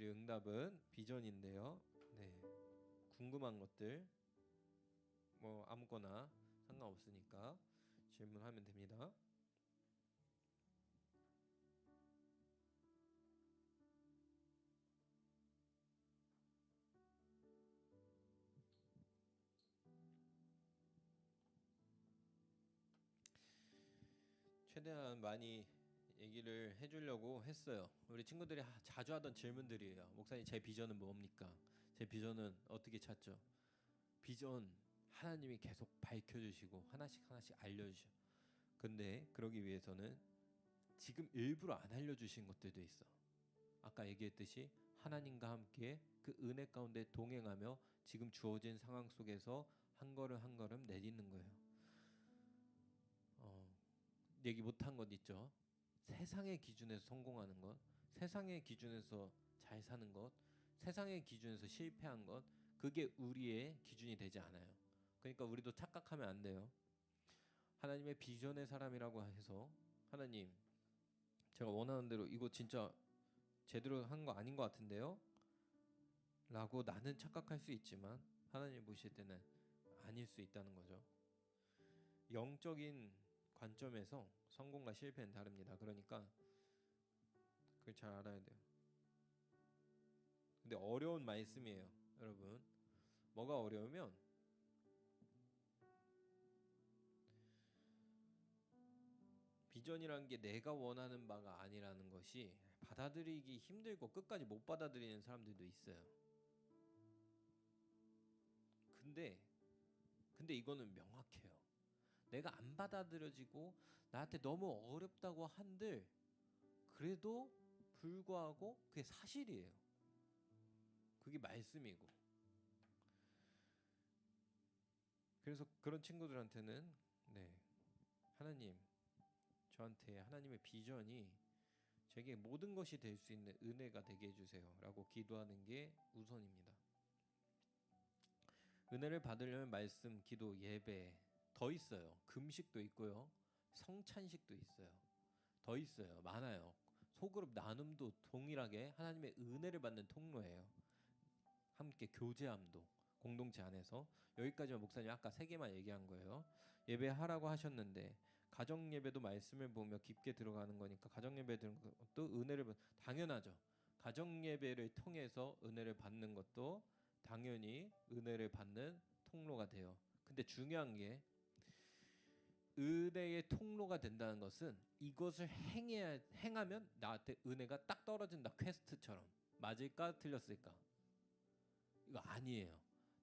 드릴 응답은 비전인데요. 네, 궁금한 것들 뭐 아무거나 상관없으니까 질문하면 됩니다. 최대한 많이 얘기를 해주려고 했어요. 우리 친구들이 자주 하던 질문들이에요. 목사님, 제 비전은 뭡니까? 제 비전은 어떻게 찾죠? 비전 하나님이 계속 밝혀주시고 하나씩 하나씩 알려주셔. 근데 그러기 위해서는 지금 일부러 안 알려주신 것들도 있어. 아까 얘기했듯이 하나님과 함께 그 은혜 가운데 동행하며 지금 주어진 상황 속에서 한 걸음 한 걸음 내딛는 거예요. 얘기 못한 것 있죠. 세상의 기준에서 성공하는 것, 세상의 기준에서 잘 사는 것, 세상의 기준에서 실패한 것, 그게 우리의 기준이 되지 않아요. 그러니까 우리도 착각하면 안 돼요. 하나님의 비전의 사람이라고 해서 하나님, 제가 원하는 대로 이거 진짜 제대로 한 거 아닌 것 같은데요? 라고 나는 착각할 수 있지만 하나님 보실 때는 아닐 수 있다는 거죠. 영적인 관점에서 성공과 실패는 다릅니다. 그러니까 그걸 잘 알아야 돼요. 근데 어려운 말씀이에요, 여러분. 뭐가 어려우면 비전이라는 게 내가 원하는 바가 아니라는 것이 받아들이기 힘들고 끝까지 못 받아들이는 사람들도 있어요. 근데 이거는 명확해요. 내가 안 받아들여지고 나한테 너무 어렵다고 한들 그래도 불구하고 그게 사실이에요. 그게 말씀이고. 그래서 그런 친구들한테는 네, 하나님, 저한테 하나님의 비전이 제게 모든 것이 될 수 있는 은혜가 되게 해주세요 라고 기도하는 게 우선입니다. 은혜를 받으려면 말씀, 기도, 예배 더 있어요. 금식도 있고요, 성찬식도 있어요. 더 있어요. 많아요. 소그룹 나눔도 동일하게 하나님의 은혜를 받는 통로예요. 함께 교제함도 공동체 안에서. 여기까지만 목사님 아까 세 개만 얘기한 거예요. 예배하라고 하셨는데 가정 예배도 말씀을 보며 깊게 들어가는 거니까 가정 예배 드는 것도 은혜를 당연하죠. 가정 예배를 통해서 은혜를 받는 것도 당연히 은혜를 받는 통로가 돼요. 근데 중요한 게 은혜의 통로가 된다는 것은 이것을 행하면 나한테 은혜가 딱 떨어진다, 퀘스트처럼. 맞을까 틀렸을까? 이거 아니에요.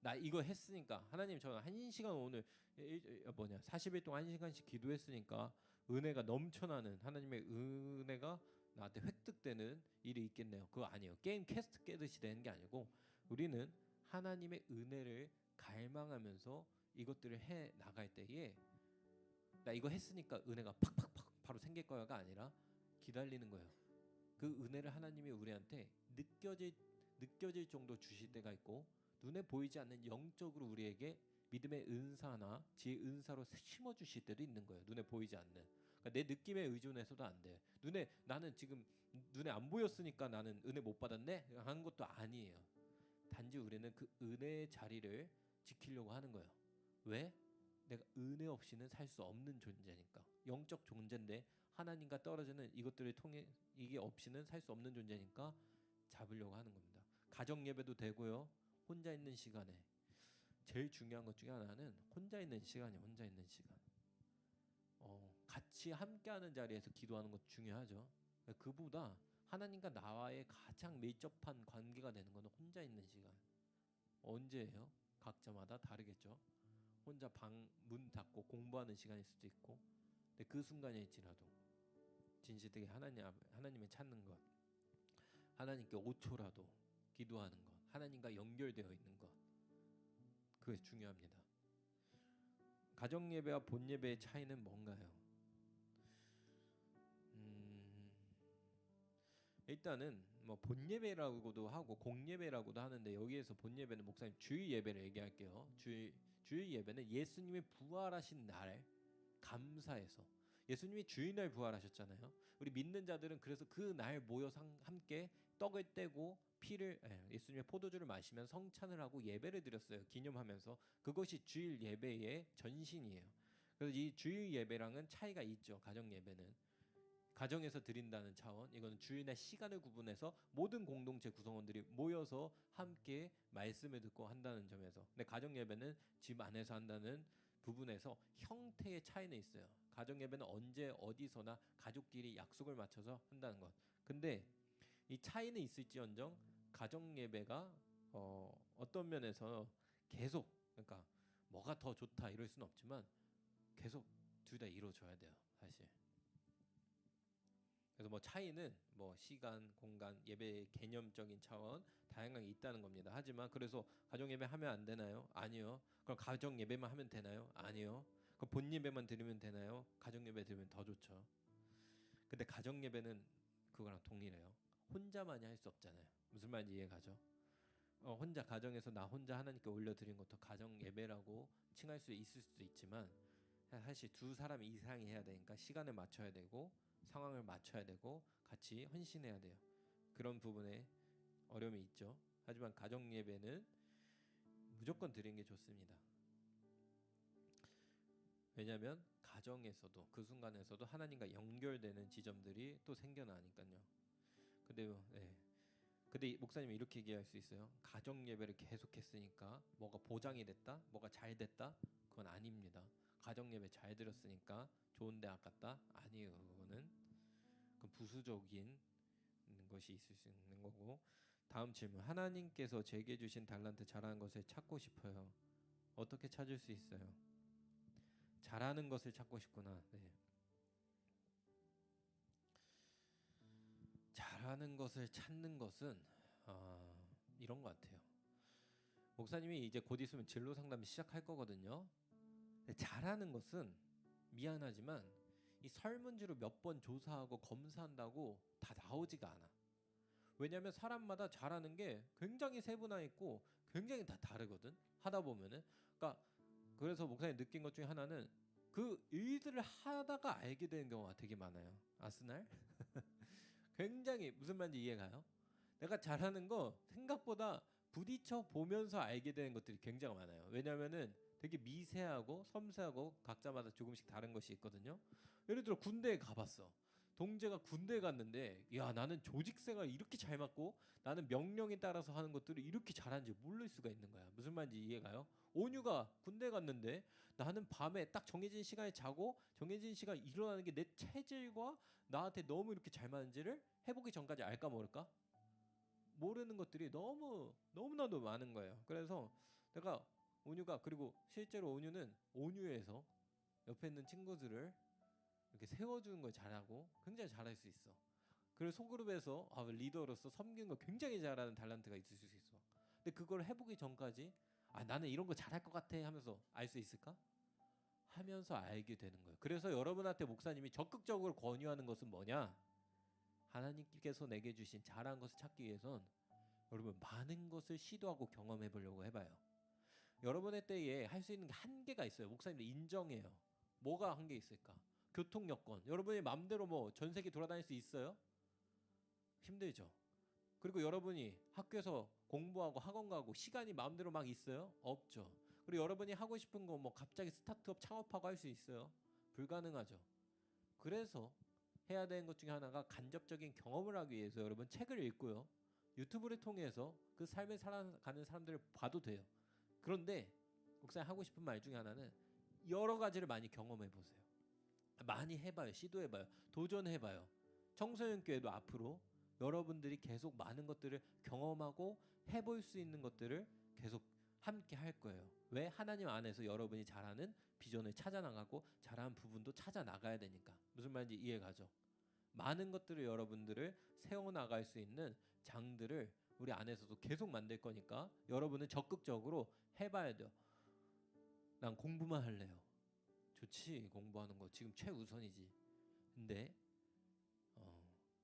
나 이거 했으니까 하나님, 저는 1시간 오늘 40일 동안 1시간씩 기도했으니까 은혜가 넘쳐나는 하나님의 은혜가 나한테 획득되는 일이 있겠네요. 그거 아니에요. 게임 퀘스트 깨듯이 되는 게 아니고 우리는 하나님의 은혜를 갈망하면서 이것들을 해 나갈 때에 나 이거 했으니까 은혜가 팍팍팍 바로 생길 거야가 아니라 기다리는 거예요. 그 은혜를 하나님이 우리한테 느껴질 정도 주실 때가 있고 눈에 보이지 않는 영적으로 우리에게 믿음의 은사나 지혜 은사로 심어 주실 때도 있는 거예요. 눈에 보이지 않는. 그러니까 내 느낌에 의존해서도 안 돼. 나는 지금 눈에 안 보였으니까 나는 은혜 못 받았네 하는 것도 아니에요. 단지 우리는 그 은혜의 자리를 지키려고 하는 거예요. 왜? 내가 은혜 없이는 살 수 없는 존재니까. 영적 존재인데 하나님과 떨어지는 이것들을 통해 이게 없이는 살 수 없는 존재니까 잡으려고 하는 겁니다. 가정 예배도 되고요. 혼자 있는 시간에 제일 중요한 것 중에 하나는 혼자 있는 시간이에요. 혼자 있는 시간. 같이 함께하는 자리에서 기도하는 것 중요하죠. 그보다 하나님과 나와의 가장 밀접한 관계가 되는 것은 혼자 있는 시간. 언제예요? 각자마다 다르겠죠. 혼자 방 문 닫고 공부하는 시간일 수도 있고, 근데 그 순간일지라도 진실되게 하나님을 찾는 것, 하나님께 5초라도 기도하는 것, 하나님과 연결되어 있는 것, 그게 중요합니다. 가정 예배와 본 예배의 차이는 뭔가요? 일단은 뭐 본 예배라고도 하고 공 예배라고도 하는데 여기에서 본 예배는 목사님 주일 예배를 얘기할게요. 주일 예배는 예수님이 부활하신 날 감사해서, 예수님이 주일날 부활하셨잖아요. 우리 믿는 자들은 그래서 그 날 모여서 함께 떡을 떼고 예수님의 포도주를 마시면 성찬을 하고 예배를 드렸어요. 기념하면서. 그것이 주일 예배의 전신이에요. 그래서 이 주일 예배랑은 차이가 있죠. 가정 예배는 가정에서 드린다는 차원, 이거는 주일날 시간을 구분해서 모든 공동체 구성원들이 모여서 함께 말씀을 듣고 한다는 점에서. 근데 가정 예배는 집 안에서 한다는 부분에서 형태의 차이는 있어요. 가정 예배는 언제 어디서나 가족끼리 약속을 맞춰서 한다는 것. 근데 이 차이는 있을지언정 가정 예배가 어떤 면에서 계속, 그러니까 뭐가 더 좋다 이럴 수는 없지만 계속 둘 다 이루어져야 돼요, 사실. 그래서 뭐 차이는 뭐 시간, 공간, 예배의 개념적인 차원 다양하게 있다는 겁니다. 하지만 그래서 가정 예배 하면 안 되나요? 아니요. 그럼 가정 예배만 하면 되나요? 아니요. 그럼 본 예배만 드리면 되나요? 가정 예배 드리면 더 좋죠. 근데 가정 예배는 그거랑 동일해요. 혼자만이 할 수 없잖아요. 무슨 말인지 이해가죠? 혼자 가정에서 나 혼자 하나님께 올려드린 것도 가정 예배라고 칭할 수 있을 수도 있지만 사실 두 사람 이상이 해야 되니까 시간을 맞춰야 되고 상황을 맞춰야 되고 같이 헌신해야 돼요. 그런 부분에 어려움이 있죠. 하지만 가정 예배는 무조건 드리는 게 좋습니다. 왜냐하면 가정에서도 그 순간에서도 하나님과 연결되는 지점들이 또 생겨나니까요. 근데 목사님이 이렇게 얘기할 수 있어요. 가정 예배를 계속했으니까 뭐가 보장이 됐다, 뭐가 잘 됐다, 그건 아닙니다. 가정 예배 잘 들었으니까 좋은데 아깝다, 아니에요. 그건 부수적인 것이 있을 수 있는 거고. 다음 질문. 하나님께서 제게 주신 달란트 잘하는 것을 찾고 싶어요. 어떻게 찾을 수 있어요? 잘하는 것을 찾고 싶구나. 네. 잘하는 것을 찾는 것은 이런 것 같아요. 목사님이 이제 곧 있으면 진로 상담 시작할 거거든요. 근데 잘하는 것은 미안하지만 이 설문지로 몇 번 조사하고 검사한다고 다 나오지가 않아. 왜냐하면 사람마다 잘하는 게 굉장히 세분화 있고 굉장히 다 다르거든. 하다 보면은. 그러니까 그래서 목사님 느낀 것 중에 하나는 그 일들을 하다가 알게 되는 경우가 되게 많아요. 아스날? 굉장히 무슨 말인지 이해가요? 내가 잘하는 거 생각보다 부딪혀 보면서 알게 되는 것들이 굉장히 많아요. 왜냐하면은 되게 미세하고 섬세하고 각자마다 조금씩 다른 것이 있거든요. 예를 들어 군대에 가봤어. 동재가 군대에 갔는데 야 나는 조직생활 이렇게 잘 맞고 나는 명령에 따라서 하는 것들을 이렇게 잘하는지 모를 수가 있는 거야. 무슨 말인지 이해가요? 온유가 군대 갔는데 나는 밤에 딱 정해진 시간에 자고 정해진 시간에 일어나는 게 내 체질과 나한테 너무 이렇게 잘 맞는지를 해보기 전까지 알까 모를까? 모르는 것들이 너무나도 많은 거예요. 그래서 내가 온유가, 그리고 실제로 온유는 온유에서 옆에 있는 친구들을 이렇게 세워주는 걸 잘하고 굉장히 잘할 수 있어. 그리고 소그룹에서 리더로서 섬기는 거 굉장히 잘하는 달란트가 있을 수 있어. 근데 그걸 해보기 전까지 나는 이런 거 잘할 것 같아 하면서 알 수 있을까? 하면서 알게 되는 거예요. 그래서 여러분한테 목사님이 적극적으로 권유하는 것은 뭐냐? 하나님께서 내게 주신 잘한 것을 찾기 위해선 여러분 많은 것을 시도하고 경험해 보려고 해봐요. 여러분의 때에 할 수 있는 게 한계가 있어요. 목사님도 인정해요. 뭐가 한계 있을까? 교통 여건. 여러분이 마음대로 뭐 전 세계 돌아다닐 수 있어요? 힘들죠. 그리고 여러분이 학교에서 공부하고 학원 가고 시간이 마음대로 막 있어요? 없죠. 그리고 여러분이 하고 싶은 거 뭐 갑자기 스타트업 창업하고 할 수 있어요? 불가능하죠. 그래서 해야 되는 것 중에 하나가 간접적인 경험을 하기 위해서 여러분 책을 읽고요. 유튜브를 통해서 그 삶을 살아가는 사람들을 봐도 돼요. 그런데 목사님 하고 싶은 말 중에 하나는 여러 가지를 많이 경험해 보세요. 많이 해봐요. 시도해봐요. 도전해봐요. 청소년 교회도 앞으로 여러분들이 계속 많은 것들을 경험하고 해볼 수 있는 것들을 계속 함께 할 거예요. 왜? 하나님 안에서 여러분이 잘하는 비전을 찾아나가고 잘하는 부분도 찾아 나가야 되니까. 무슨 말인지 이해가죠? 많은 것들을 여러분들을 세워나갈 수 있는 장들을 우리 안에서도 계속 만들 거니까 여러분은 적극적으로 해봐야 돼요. 난 공부만 할래요. 좋지, 공부하는 거 지금 최우선이지. 근데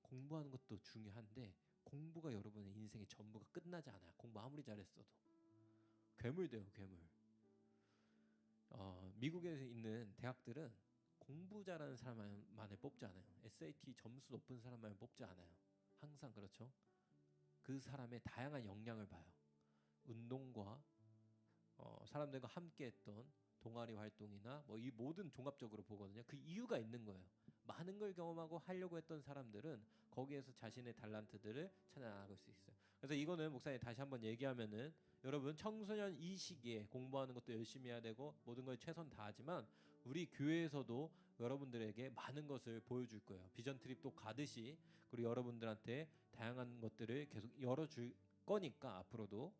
공부하는 것도 중요한데 공부가 여러분의 인생의 전부가 끝나지 않아요. 공부 아무리 잘했어도 괴물 돼요, 괴물. 미국에 있는 대학들은 공부 잘하는 사람만을 뽑지 않아요. SAT 점수 높은 사람만을 뽑지 않아요. 항상 그렇죠. 그 사람의 다양한 역량을 봐요. 운동과 사람들과 함께했던 동아리 활동이나 뭐 이 모든 종합적으로 보거든요. 그 이유가 있는 거예요. 많은 걸 경험하고 하려고 했던 사람들은 거기에서 자신의 달란트들을 찾아나갈 수 있어요. 그래서 이거는 목사님 다시 한번 얘기하면은 여러분 청소년 이 시기에 공부하는 것도 열심히 해야 되고 모든 걸 최선 다하지만 우리 교회에서도 여러분들에게 많은 것을 보여줄 거예요. 비전 트립도 가듯이 그리고 여러분들한테 다양한 것들을 계속 열어줄 거니까 앞으로도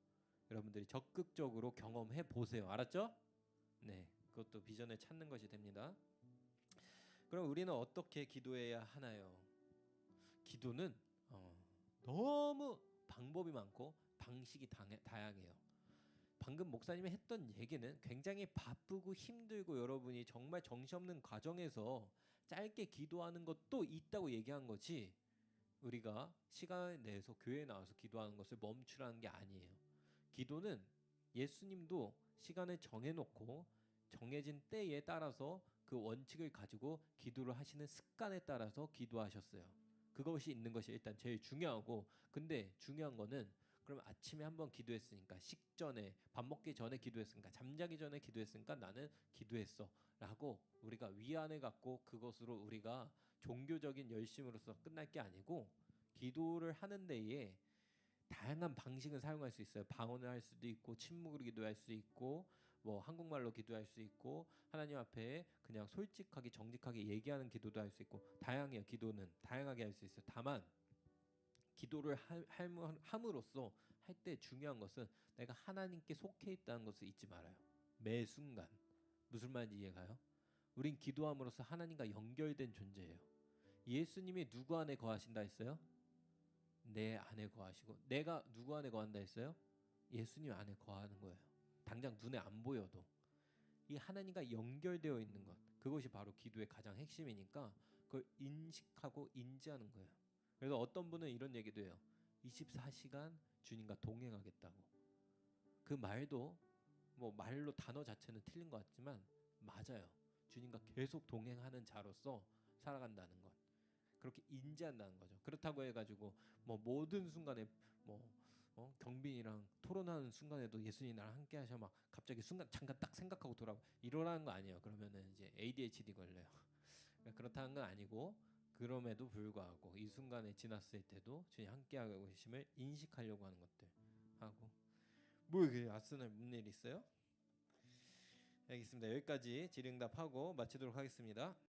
여러분들이 적극적으로 경험해 보세요. 알았죠? 네, 그것도 비전을 찾는 것이 됩니다. 그럼 우리는 어떻게 기도해야 하나요? 기도는 너무 방법이 많고 방식이 다양해요. 방금 목사님이 했던 얘기는 굉장히 바쁘고 힘들고 여러분이 정말 정신없는 과정에서 짧게 기도하는 것도 있다고 얘기한 거지, 우리가 시간을 내서 교회에 나와서 기도하는 것을 멈추라는 게 아니에요. 기도는 예수님도 시간을 정해놓고 정해진 때에 따라서 그 원칙을 가지고 기도를 하시는 습관에 따라서 기도하셨어요. 그것이 있는 것이 일단 제일 중요하고, 근데 중요한 거는 그럼 아침에 한번 기도했으니까, 식전에 밥 먹기 전에 기도했으니까, 잠자기 전에 기도했으니까 나는 기도했어 라고 우리가 위안을 갖고 그것으로 우리가 종교적인 열심으로서 끝날 게 아니고, 기도를 하는 데에 다양한 방식을 사용할 수 있어요. 방언을 할 수도 있고, 침묵으로 기도할 수 있고, 뭐 한국말로 기도할 수 있고, 하나님 앞에 그냥 솔직하게 정직하게 얘기하는 기도도 할 수 있고, 다양해요. 기도는 다양하게 할 수 있어요. 다만 기도를 함으로써 할 때 중요한 것은 내가 하나님께 속해 있다는 것을 잊지 말아요. 매 순간. 무슨 말인지 이해가요? 우린 기도함으로써 하나님과 연결된 존재예요. 예수님이 누구 안에 거하신다 했어요? 내 안에 거하시고. 내가 누구 안에 거한다 했어요? 예수님 안에 거하는 거예요. 당장 눈에 안 보여도 이 하나님과 연결되어 있는 것, 그것이 바로 기도의 가장 핵심이니까 그걸 인식하고 인지하는 거예요. 그래서 어떤 분은 이런 얘기도 해요. 24시간 주님과 동행하겠다고. 그 말도 뭐 말로 단어 자체는 틀린 것 같지만 맞아요. 주님과 계속 동행하는 자로서 살아간다는 것, 그렇게 인지한다는 거죠. 그렇다고 해가지고 뭐 모든 순간에 뭐 경빈이랑 토론하는 순간에도 예수님이 나랑 함께 하셔 막 갑자기 순간 잠깐 딱 생각하고 돌아오고 이러라는 거 아니에요. 그러면은 이제 ADHD 걸려요. 그러니까 그렇다는 건 아니고, 그럼에도 불구하고 이 순간에 지났을 때도 주님 함께하고 계심을 인식하려고 하는 것들 하고. 뭐 이게 아스날 무슨 일 있어요? 알겠습니다. 여기까지 질의응답하고 마치도록 하겠습니다.